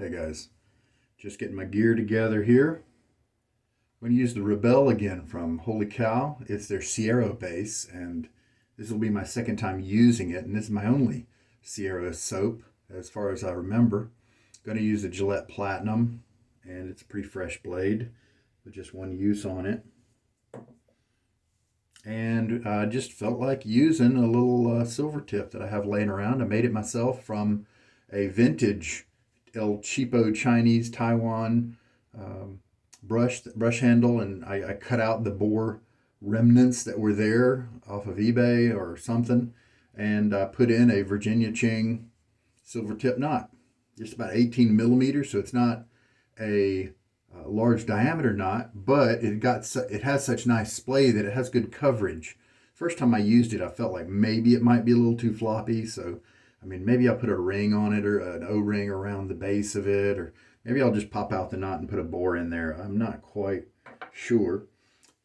Hey guys, just getting my gear together here. I'm going to use the Rebelle again from Holy Cow. It's their Siero base, and this will be my second time using it, and this is my only Siero soap as far as I remember. I'm going to use the Gillette Platinum, and it's a pretty fresh blade with just one use on it. And I just felt like using a little Silvertip that I have laying around. I made it myself from a vintage El Cheapo Chinese Taiwan brush handle, and I cut out the Brbr remnants that were there off of eBay or something, and I put in a Virginia Cheng Silvertip knot, just about 18 millimeters, so it's not a large diameter knot, but it has such nice splay that it has good coverage. First time I used it, I felt like maybe it might be a little too floppy, so I mean, maybe I'll put a ring on it or an O-ring around the base of it, or maybe I'll just pop out the knot and put a Brbr in there. I'm not quite sure.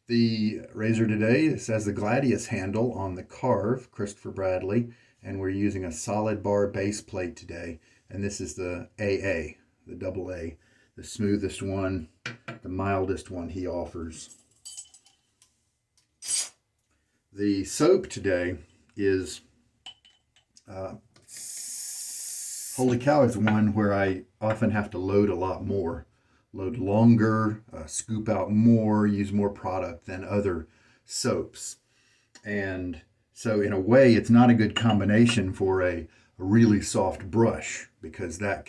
The razor today has the Gladius handle on the Karve, Christopher Bradley, and we're using a solid bar base plate today. And this is the AA, the double A, the smoothest one, the mildest one he offers. The soap today is Holy Cow is one where I often have to load a lot more, load longer, scoop out more, use more product than other soaps. And so in a way, it's not a good combination for a really soft brush, because that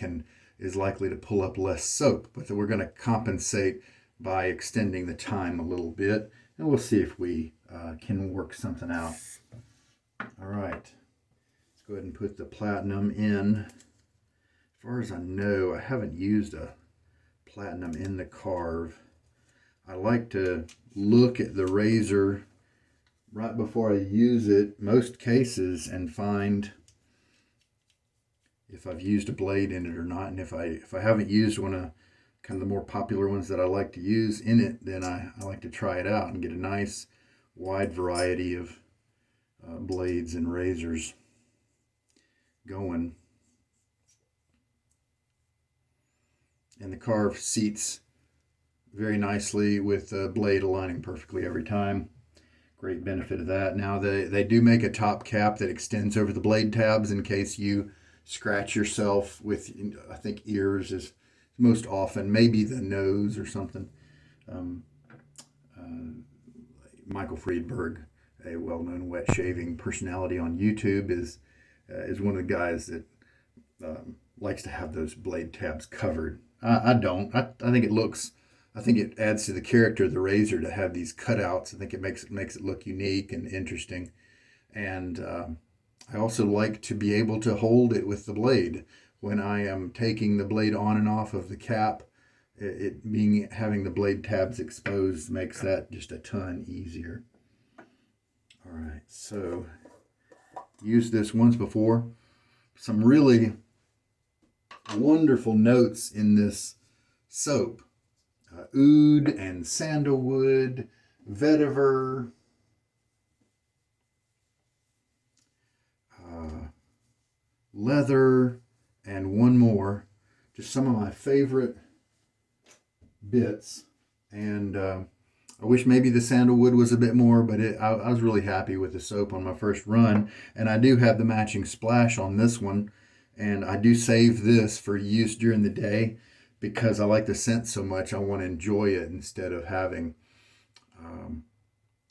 is likely to pull up less soap. But we're going to compensate by extending the time a little bit, and we'll see if we can work something out. All right, let's go ahead and put the platinum in. As far as I know, I haven't used a platinum in the Karve. I like to look at the razor right before I use it, most cases, and find if I've used a blade in it or not. And if I haven't used one of kind of the more popular ones that I like to use in it, then I like to try it out and get a nice wide variety of blades and razors going. And the Karve seats very nicely with the blade aligning perfectly every time. Great benefit of that. Now they do make a top cap that extends over the blade tabs in case you scratch yourself with, I think ears is most often, maybe the nose or something. Michael Friedberg, a well-known wet shaving personality on YouTube, is one of the guys that likes to have those blade tabs covered. I don't. I think it looks. I think it adds to the character of the razor to have these cutouts. I think it makes it look unique and interesting. And I also like to be able to hold it with the blade when I am taking the blade on and off of the cap. Having the blade tabs exposed makes that just a ton easier. All right, so used this once before. Some really wonderful notes in this soap. Oud and Sandalwood, Vetiver, leather, and one more. Just some of my favorite bits. And I wish maybe the Sandalwood was a bit more, but I was really happy with the soap on my first run. And I do have the matching splash on this one. And I do save this for use during the day because I like the scent so much. I want to enjoy it instead of having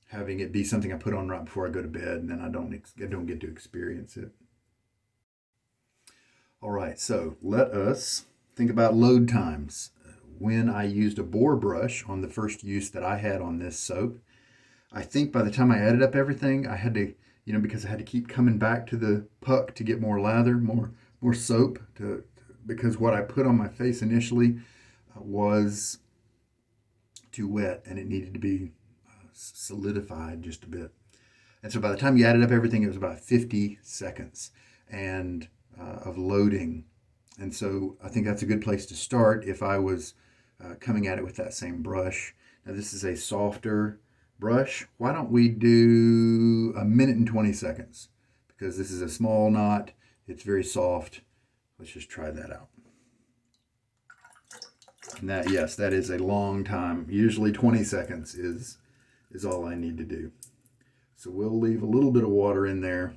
it be something I put on right before I go to bed, and then I don't get to experience it. All right, so let us think about load times. When I used a Brbr brush on the first use that I had on this soap, I think by the time I added up everything, I had to, because I had to keep coming back to the puck to get more lather, more soap, because what I put on my face initially was too wet and it needed to be solidified just a bit. And so by the time you added up everything, it was about 50 seconds and of loading. And so I think that's a good place to start if I was coming at it with that same brush. Now this is a softer brush. Why don't we do 1 minute and 20 seconds? Because this is a small knot. It's very soft. Let's just try that out. And that, yes, that is a long time. Usually 20 seconds is all I need to do. So we'll leave a little bit of water in there,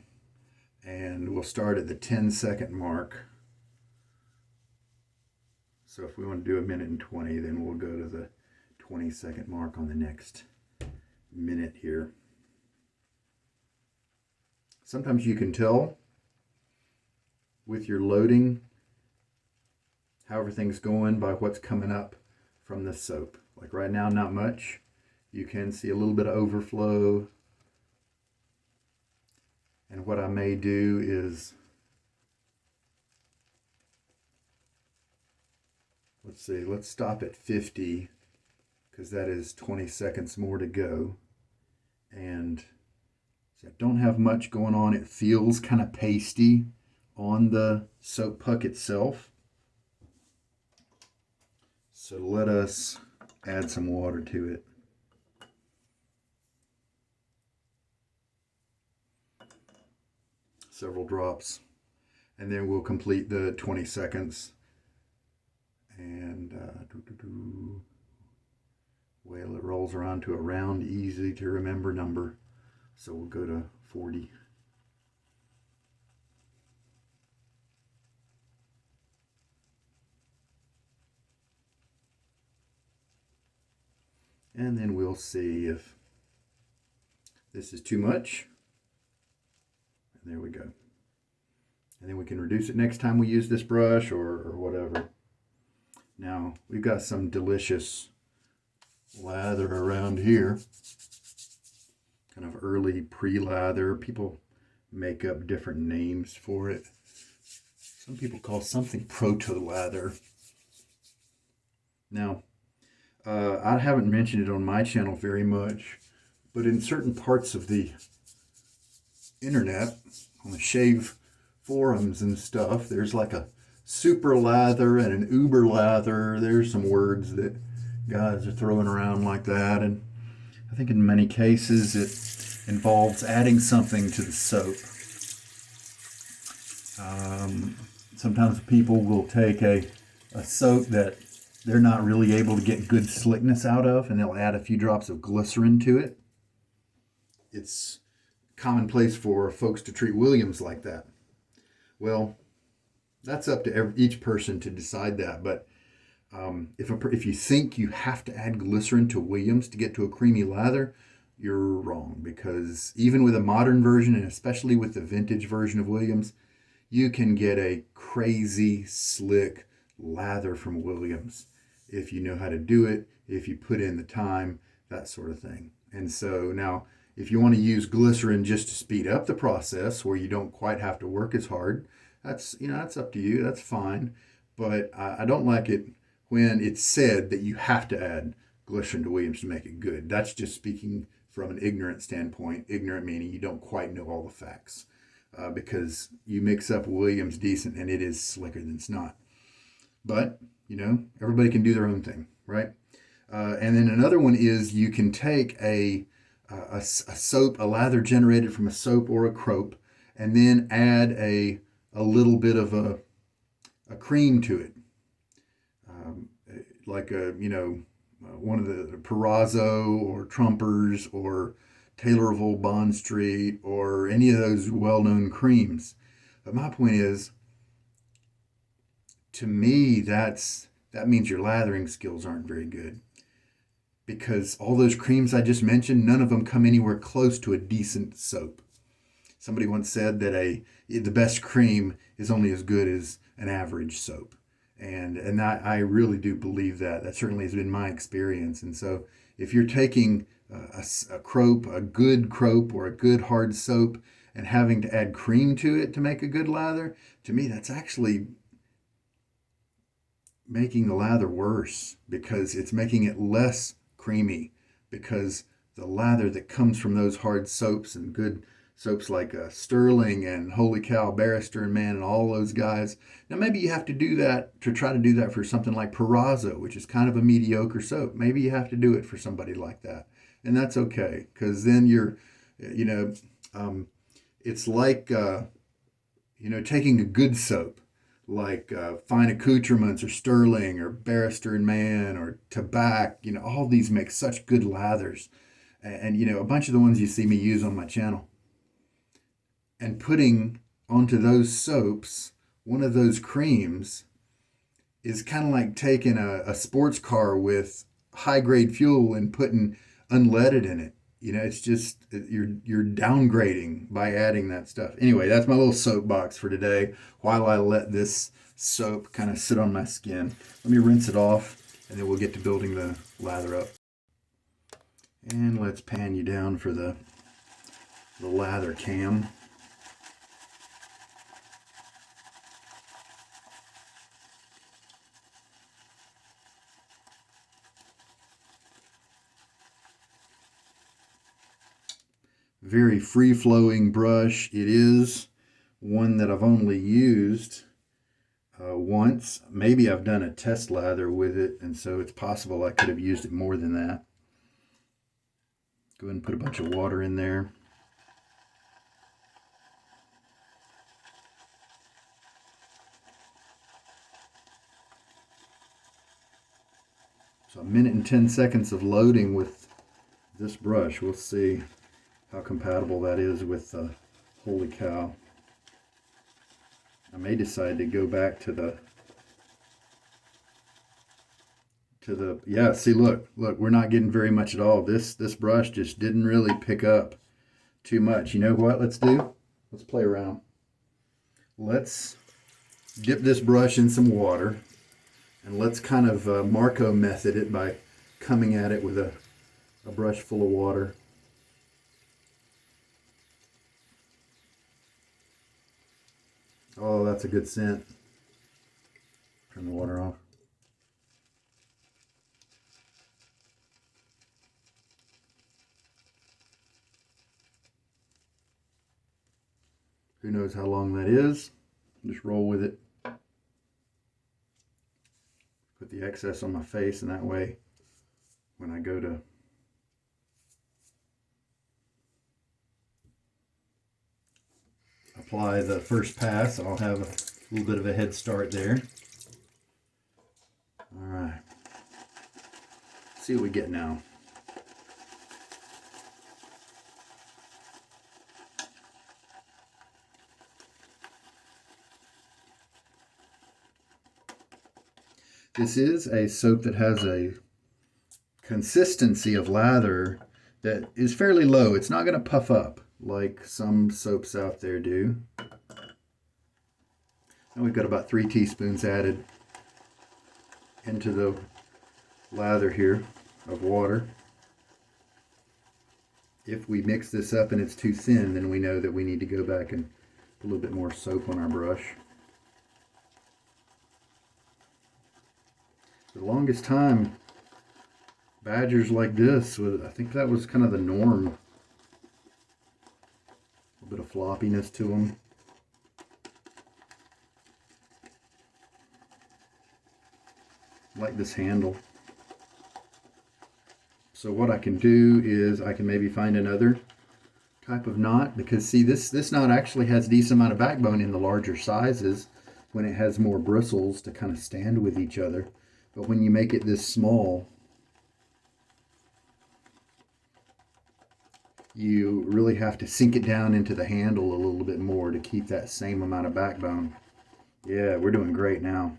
and we'll start at the 10-second mark. So if we want to do 1:20, then we'll go to the 20-second mark on the next minute here. Sometimes you can tell with your loading how everything's going by what's coming up from the soap. Like right now, not much. You can see a little bit of overflow. And what I may do is, let's see, let's stop at 50, because that is 20 seconds more to go. And so I don't have much going on. It feels kind of pasty on the soap puck itself. So let us add some water to it. Several drops. And then we'll complete the 20 seconds. And well, it rolls around to a round, easy to remember number. So we'll go to 40. And then we'll see if this is too much. And there we go. And then we can reduce it next time we use this brush or whatever. Now, we've got some delicious lather around here. Kind of early pre-lather. People make up different names for it. Some people call something Proto Lather. Now, I haven't mentioned it on my channel very much, but in certain parts of the internet, on the shave forums and stuff, there's like a super lather and an uber lather. There's some words that guys are throwing around like that, and I think in many cases it involves adding something to the soap. Sometimes people will take a soap that they're not really able to get good slickness out of, and they'll add a few drops of glycerin to it. It's commonplace for folks to treat Williams like that. Well, that's up to each person to decide that, but if you think you have to add glycerin to Williams to get to a creamy lather, you're wrong, because even with a modern version, and especially with the vintage version of Williams, you can get a crazy slick lather from Williams if you know how to do it, if you put in the time, that sort of thing. And so now, if you want to use glycerin just to speed up the process where you don't quite have to work as hard, that's up to you. That's fine. But I don't like it when it's said that you have to add glycerin to Williams to make it good. That's just speaking from an ignorant standpoint. Ignorant meaning you don't quite know all the facts, because you mix up Williams decent and it is slicker than it's not. But, everybody can do their own thing, right? And then another one is you can take a soap, a lather generated from a soap or a crope, and then add a little bit of a cream to it. Like one of the Perazzo or Trumpers or Taylor of Old Bond Street or any of those well-known creams. But my point is, to me, that means your lathering skills aren't very good, because all those creams I just mentioned, none of them come anywhere close to a decent soap. Somebody once said that the best cream is only as good as an average soap. And I really do believe that. That certainly has been my experience. And so if you're taking a crope, a good crope or a good hard soap, and having to add cream to it to make a good lather, to me that's actually making the lather worse, because it's making it less creamy, because the lather that comes from those hard soaps and good soaps like Sterling and Holy Cow, Barrister and Man and all those guys. Now maybe you have to do that, to try to do that for something like Perazzo, which is kind of a mediocre soap. Maybe you have to do it for somebody like that. And that's okay, because then you're, it's like, taking a good soap like fine accoutrements or sterling or barrister and man or tobacco. You know, all these make such good lathers. And you know, a bunch of the ones you see me use on my channel. And putting onto those soaps one of those creams is kind of like taking a sports car with high grade fuel and putting unleaded in it. You know, it's just you're downgrading by adding that stuff. Anyway, that's my little soapbox for today while I let this soap kind of sit on my skin. Let me rinse it off and then we'll get to building the lather up. And let's pan you down for the lather cam. Very free-flowing brush. It is one that I've only used once. Maybe I've done a test lather with it, and so it's possible I could have used it more than that. Go ahead and put a bunch of water in there. So a minute and 10 seconds of loading with this brush. We'll see how compatible that is with holy cow. I may decide to go back to the yeah, see, look, we're not getting very much at all. This brush just didn't really pick up too much. You know what let's do? Let's play around. Let's dip this brush in some water and let's kind of Marco method it by coming at it with a brush full of water. Oh, that's a good scent. Turn the water off. Who knows how long that is? Just roll with it. Put the excess on my face, and that way when I go to apply the first pass, I'll have a little bit of a head start there. All right. See what we get now. This is a soap that has a consistency of lather that is fairly low. It's not going to puff up like some soaps out there do. And we've got about 3 teaspoons added into the lather here of water. If we mix this up and it's too thin, then we know that we need to go back and put a little bit more soap on our brush. For the longest time, badgers like this, I think that was kind of the norm. A little bit of floppiness to them. I like this handle. So what I can do is I can maybe find another type of knot, because see, this knot actually has a decent amount of backbone in the larger sizes when it has more bristles to kind of stand with each other. But when you make it this small, you really have to sink it down into the handle a little bit more to keep that same amount of backbone. Yeah, we're doing great now.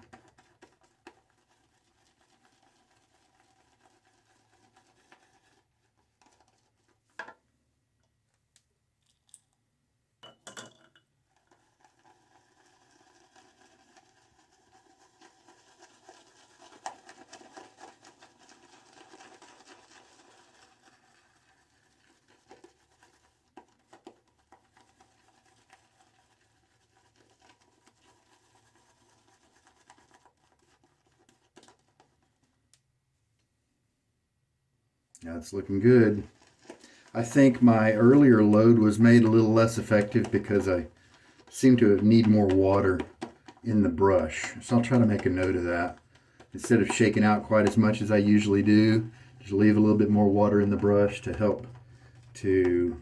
That's looking good. I think my earlier load was made a little less effective because I seem to need more water in the brush. So I'll try to make a note of that. Instead of shaking out quite as much as I usually do, just leave a little bit more water in the brush to help to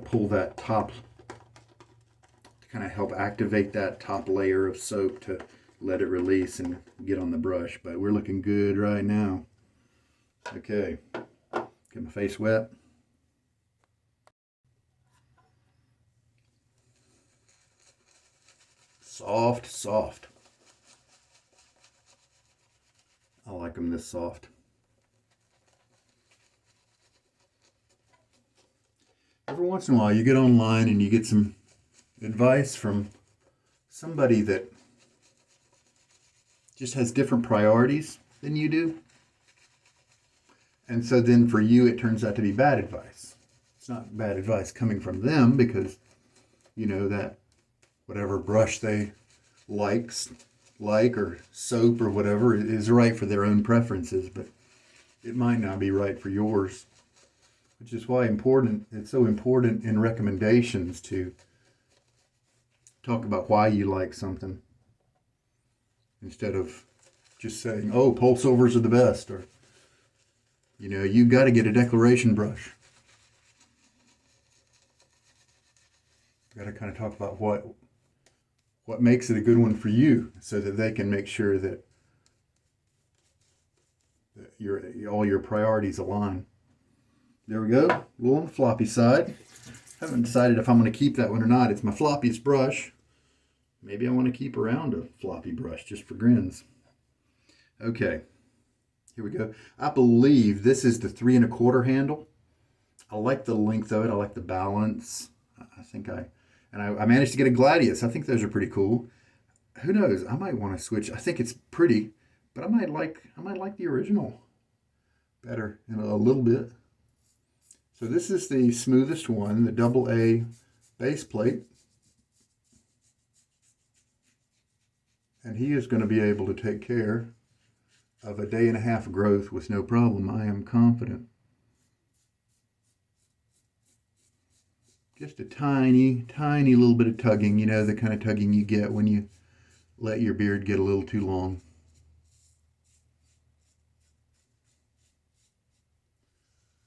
pull that top, to to kind of help activate that top layer of soap to let it release and get on the brush. But we're looking good right now. Okay, get my face wet. Soft, soft. I like them this soft. Every once in a while you get online and you get some advice from somebody that just has different priorities than you do. And so then for you it turns out to be bad advice. It's not bad advice coming from them because you know that whatever brush they like or soap or whatever is right for their own preferences, but it might not be right for yours. Which is why it's so important in recommendations to talk about why you like something instead of just saying, oh, pole silvers are the best, or, you know, you got to get a declaration brush. You got to kind of talk about what makes it a good one for you so that they can make sure that all your priorities align. There we go, a little on the floppy side. Haven't decided if I'm going to keep that one or not. It's my floppiest brush. Maybe I want to keep around a floppy brush just for grins. Okay, here we go. I believe this is the 3 1/4 handle. I like the length of it. I like the balance. I managed to get a gladius. I think those are pretty cool. Who knows? I might want to switch. I think it's pretty, but I might like the original better in a little bit. So this is the smoothest one, the AA base plate. And he is going to be able to take care of a 1.5 days growth with no problem, I am confident. Just a tiny, tiny little bit of tugging, you know, the kind of tugging you get when you let your beard get a little too long.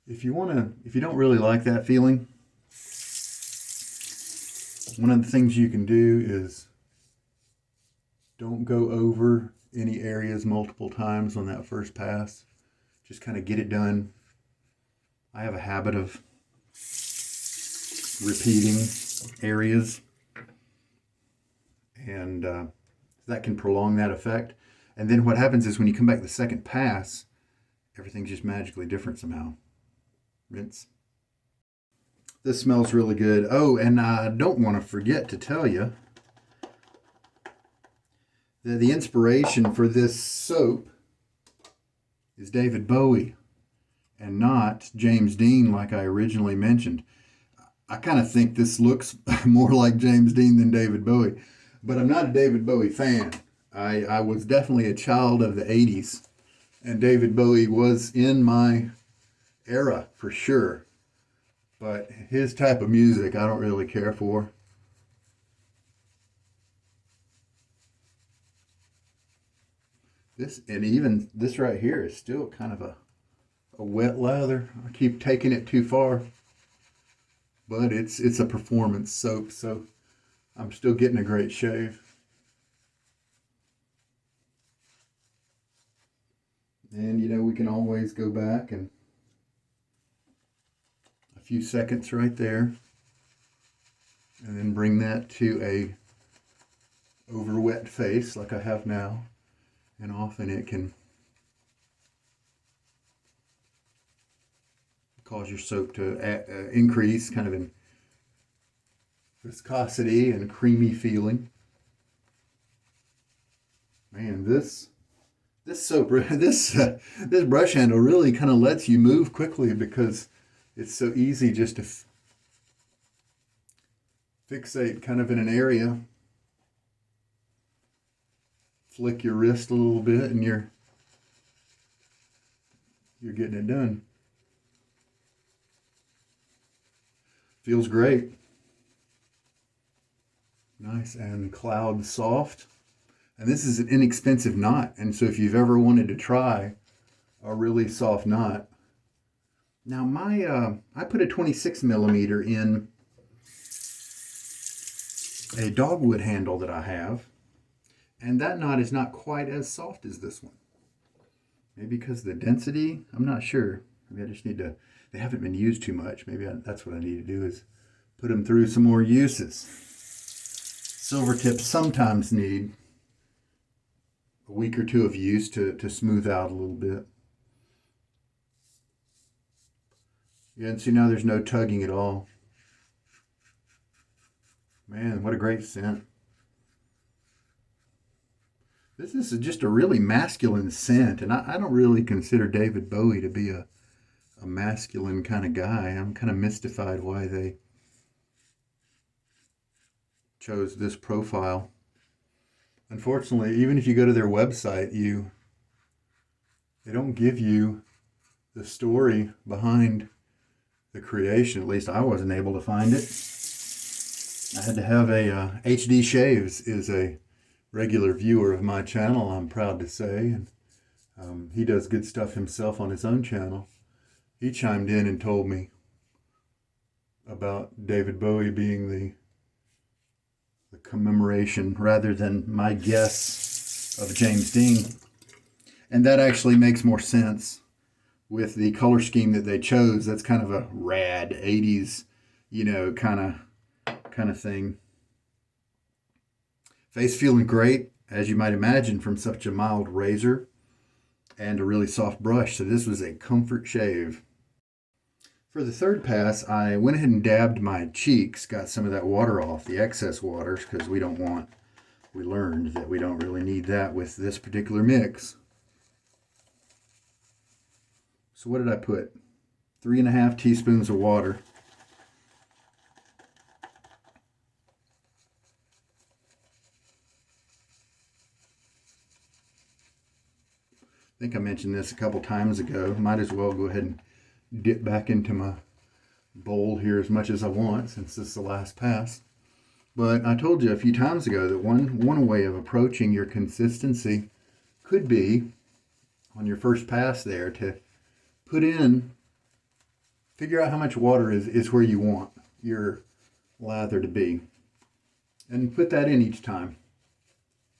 If you don't really like that feeling, one of the things you can do is don't go over any areas multiple times on that first pass. Just kind of get it done. I have a habit of repeating areas, and that can prolong that effect. And then what happens is when you come back the second pass, everything's just magically different somehow. Rinse. This smells really good. Oh, and I don't want to forget to tell you that the inspiration for this soap is David Bowie and not James Dean like I originally mentioned. I kind of think this looks more like James Dean than David Bowie, but I'm not a David Bowie fan. I was definitely a child of the 80s, and David Bowie was in my era for sure, but his type of music I don't really care for. Even this right here is still kind of a wet lather. I keep taking it too far, but it's a performance soap, so I'm still getting a great shave. And you know, we can always go back and a few seconds right there, and then bring that to a over wet face like I have now. And often it can cause your soap to increase kind of in viscosity and creamy feeling. Man, this soap, this brush handle really kind of lets you move quickly because it's so easy just to fixate kind of in an area. Flick your wrist a little bit and you're getting it done. Feels great. Nice and cloud soft. And this is an inexpensive knot. And so if you've ever wanted to try a really soft knot. Now I put a 26 millimeter in a dogwood handle that I have, and that knot is not quite as soft as this one. Maybe because of the density, I'm not sure. Maybe I just need to, they haven't been used too much. Maybe that's what I need to do, is put them through some more uses. Silvertips sometimes need a week or two of use to smooth out a little bit. Yeah, and see, now there's no tugging at all. Man, what a great scent. This is just a really masculine scent, and I don't really consider David Bowie to be a masculine kind of guy. I'm kind of mystified why they chose this profile. Unfortunately, even if you go to their website, they don't give you the story behind the creation. At least I wasn't able to find it. I had to have a HD Shaves is a regular viewer of my channel, I'm proud to say, and he does good stuff himself on his own channel. He chimed in and told me about David Bowie being the commemoration rather than my guess of James Dean. And that actually makes more sense with the color scheme that they chose. That's kind of a rad 80s, kind of thing. Face feeling great, as you might imagine, from such a mild razor and a really soft brush. So this was a comfort shave. For the third pass, I went ahead and dabbed my cheeks, got some of that water off, the excess water, because we learned that we don't really need that with this particular mix. So what did I put? 3.5 teaspoons of water. I think I mentioned this a couple times ago. Might as well go ahead and dip back into my bowl here as much as I want, since this is the last pass. But I told you a few times ago that one way of approaching your consistency could be on your first pass there to figure out how much water is where you want your lather to be, and put that in each time.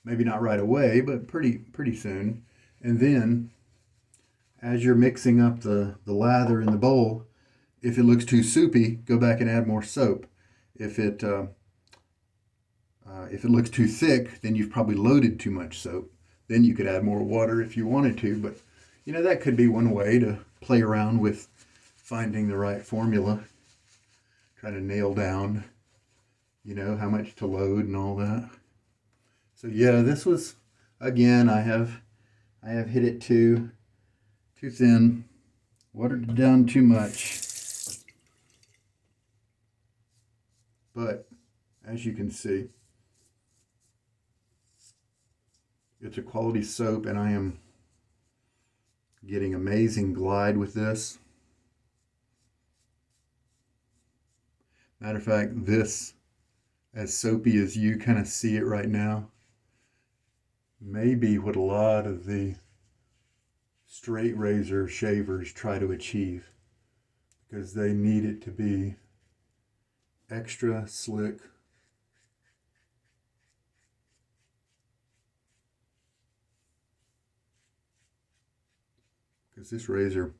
Maybe not right away, but pretty soon. And then as you're mixing up the lather in the bowl, if it looks too soupy, go back and add more soap. If it looks too thick, then you've probably loaded too much soap. Then you could add more water if you wanted to. But that could be one way to play around with finding the right formula. Try to nail down, how much to load and all that. So yeah, this was, again, I have hit it too thin, watered it down too much. But as you can see, it's a quality soap, and I am getting amazing glide with this. Matter of fact, this, as soapy as you kind of see it right now, may be what a lot of the straight razor shavers try to achieve, because they need it to be extra slick. Because this razor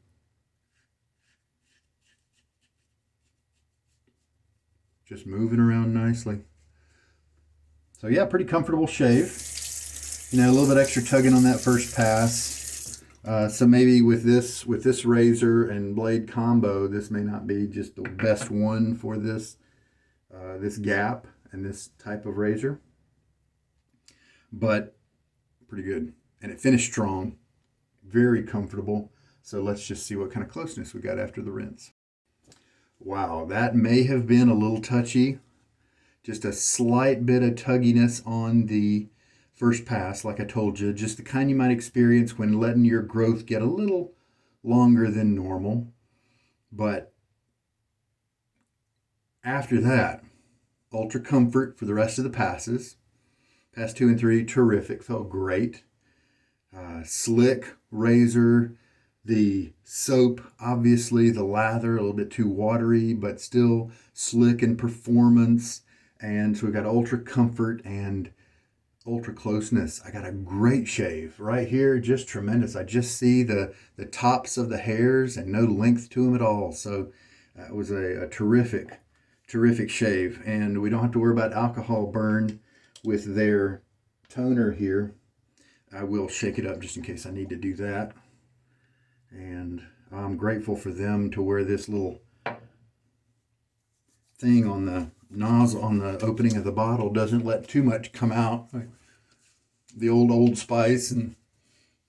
just moving around nicely. So yeah, pretty comfortable shave. A little bit extra tugging on that first pass. So maybe with this razor and blade combo, this may not be just the best one for this gap and this type of razor, but pretty good. And it finished strong, very comfortable. So let's just see what kind of closeness we got after the rinse. Wow, that may have been a little touchy. Just a slight bit of tugginess on the first pass, like I told you, just the kind you might experience when letting your growth get a little longer than normal. But after that, ultra comfort for the rest of the passes. Pass 2 and 3, terrific, felt great. Slick razor, the soap, obviously the lather, a little bit too watery, but still slick in performance. And so we got ultra comfort and ultra closeness. I got a great shave right here, just tremendous. I just see the tops of the hairs and no length to them at all. So it was a terrific shave, and we don't have to worry about alcohol burn with their toner here. I will shake it up just in case I need to do that. And I'm grateful for them to wear this little thing on the nozzle, on the opening of the bottle, doesn't let too much come out. The Old Spice and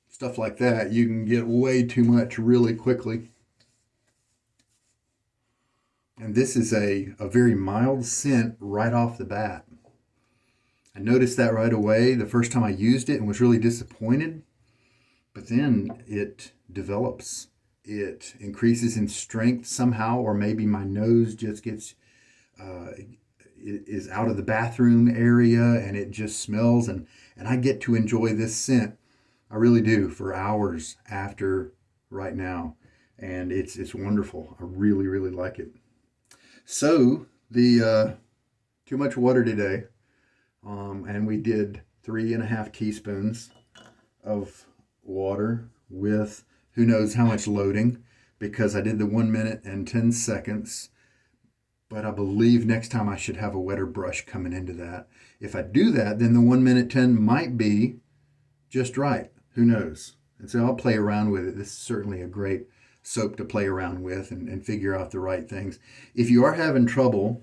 stuff like that, you can get way too much really quickly. And this is a very mild scent right off the bat. I noticed that right away the first time I used it and was really disappointed. But then it develops. It increases in strength somehow, or maybe my nose just gets is out of the bathroom area and it just smells, and I get to enjoy this scent. I really do, for hours after right now. And it's wonderful. I really, really like it. So the too much water today. And we did 3.5 teaspoons of water with who knows how much loading, because I did the 1 minute and 10 seconds. But I believe next time I should have a wetter brush coming into that. If I do that, then the 1 minute 10 might be just right. Who knows? And so I'll play around with it. This is certainly a great soap to play around with and figure out the right things. If you are having trouble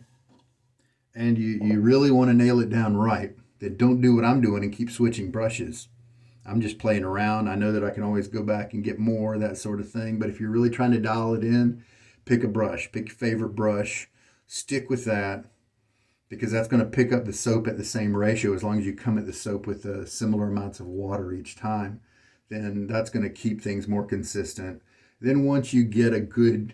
and you really want to nail it down right, then don't do what I'm doing and keep switching brushes. I'm just playing around. I know that I can always go back and get more, that sort of thing. But if you're really trying to dial it in, pick a brush. Pick your favorite brush. Stick with that, because that's going to pick up the soap at the same ratio. As long as you come at the soap with similar amounts of water each time, then that's going to keep things more consistent. Then once you get a good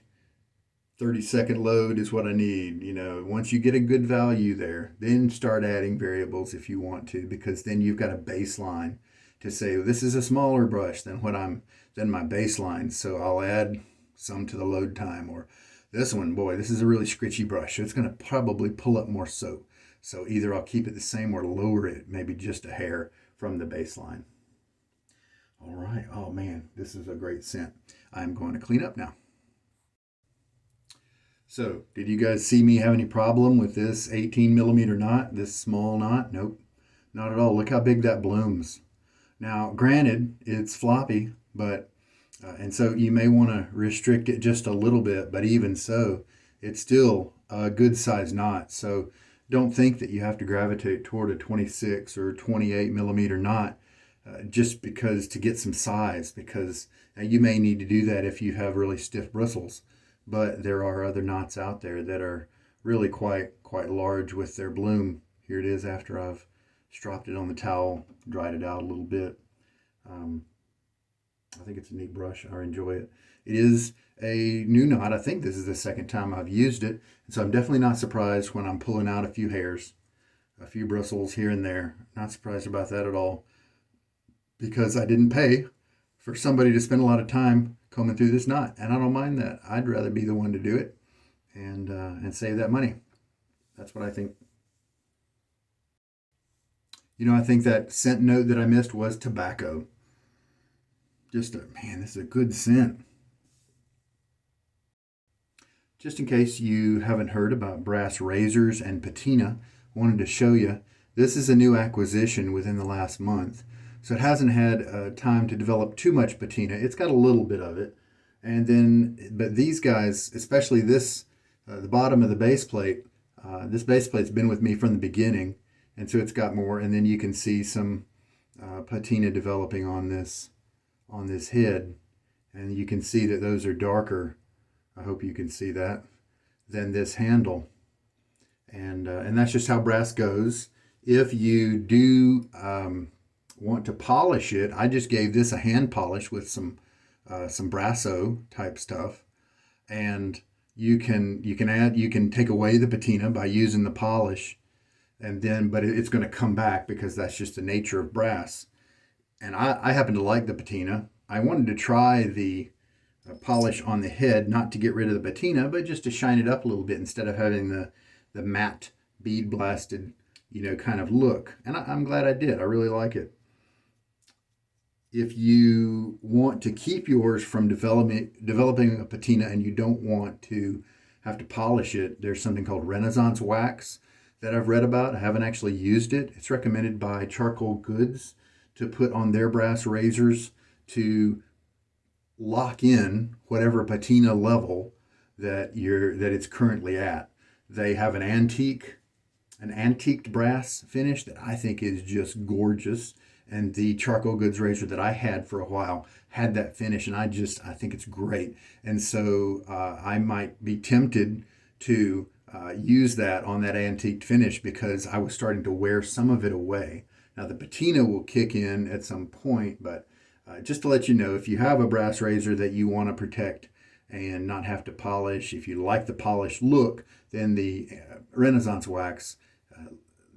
30-second load is what I need. Once you get a good value there, then start adding variables if you want to, because then you've got a baseline to say, this is a smaller brush than my baseline. So I'll add some to the load time, or this one, boy, this is a really scritchy brush. So it's going to probably pull up more soap. So either I'll keep it the same or lower it, maybe just a hair from the baseline. All right. Oh man, this is a great scent. I'm going to clean up now. So did you guys see me have any problem with this 18 millimeter knot, this small knot? Nope, not at all. Look how big that blooms. Now, granted, it's floppy, but and so you may want to restrict it just a little bit, but even so, it's still a good size knot. So don't think that you have to gravitate toward a 26 or 28 millimeter knot just because to get some size, because you may need to do that if you have really stiff bristles. But there are other knots out there that are really quite large with their bloom. Here it is after I've stropped it on the towel, dried it out a little bit. I think it's a neat brush. I enjoy it. It is a new knot. I think this is the second time I've used it. And so I'm definitely not surprised when I'm pulling out a few hairs, a few bristles here and there. Not surprised about that at all, because I didn't pay for somebody to spend a lot of time combing through this knot. And I don't mind that. I'd rather be the one to do it and save that money. That's what I think. I think that scent note that I missed was tobacco. Man, this is a good scent. Just in case you haven't heard about brass razors and patina, wanted to show you. This is a new acquisition within the last month. So it hasn't had time to develop too much patina. It's got a little bit of it. But these guys, especially this, the bottom of the base plate, this base plate's been with me from the beginning. And so it's got more. And then you can see some patina developing on this head. And you can see that those are darker. I hope you can see that, than this handle. And that's just how brass goes. If you do want to polish it, I just gave this a hand polish with some Brasso type stuff, and you can take away the patina by using the polish, but it's going to come back because that's just the nature of brass. And I happen to like the patina. I wanted to try the polish on the head, not to get rid of the patina, but just to shine it up a little bit instead of having the matte bead blasted, kind of look. And I'm glad I did. I really like it. If you want to keep yours from developing a patina and you don't want to have to polish it, there's something called Renaissance wax that I've read about. I haven't actually used it. It's recommended by Charcoal Goods to put on their brass razors to lock in whatever patina level that it's currently at. They have an antiqued brass finish that I think is just gorgeous. And the Charcoal Goods razor that I had for a while had that finish, and I think it's great. And so I might be tempted to use that on that antique finish because I was starting to wear some of it away. Now the patina will kick in at some point, but just to let you know, if you have a brass razor that you want to protect and not have to polish, if you like the polished look, then the Renaissance wax,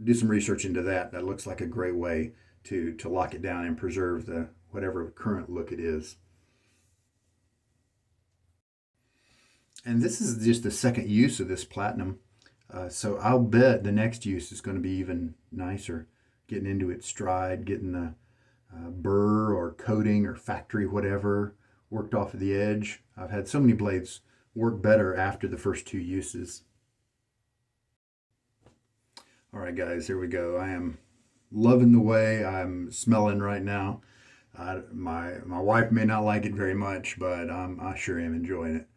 do some research into that. That looks like a great way to lock it down and preserve the whatever current look it is. And this is just the second use of this platinum. So I'll bet the next use is going to be even nicer. Getting into its stride, getting the burr or coating or factory whatever worked off of the edge. I've had so many blades work better after the first two uses. All right, guys, here we go. I am loving the way I'm smelling right now. My wife may not like it very much, but I sure am enjoying it.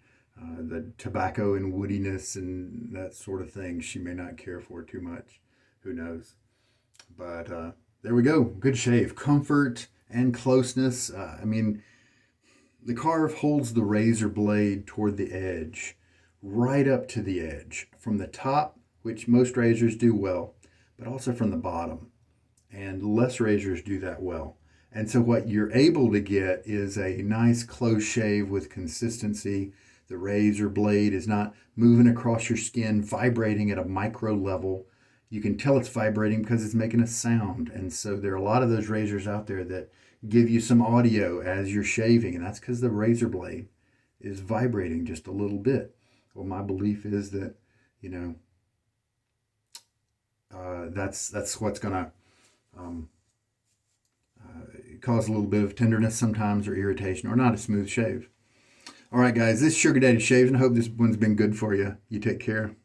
The tobacco and woodiness and that sort of thing, she may not care for too much. Who knows? But there we go. Good shave. Comfort and closeness. The Karve holds the razor blade toward the edge, right up to the edge, from the top, which most razors do well, but also from the bottom. And less razors do that well. And so what you're able to get is a nice close shave with consistency. The razor blade is not moving across your skin, vibrating at a micro level. You can tell it's vibrating because it's making a sound. And so there are a lot of those razors out there that give you some audio as you're shaving, and that's because the razor blade is vibrating just a little bit. Well, my belief is that, that's what's going to cause a little bit of tenderness sometimes or irritation or not a smooth shave. All right, guys, this is Sugar Daddy Shaves, and I hope this one's been good for you. You take care.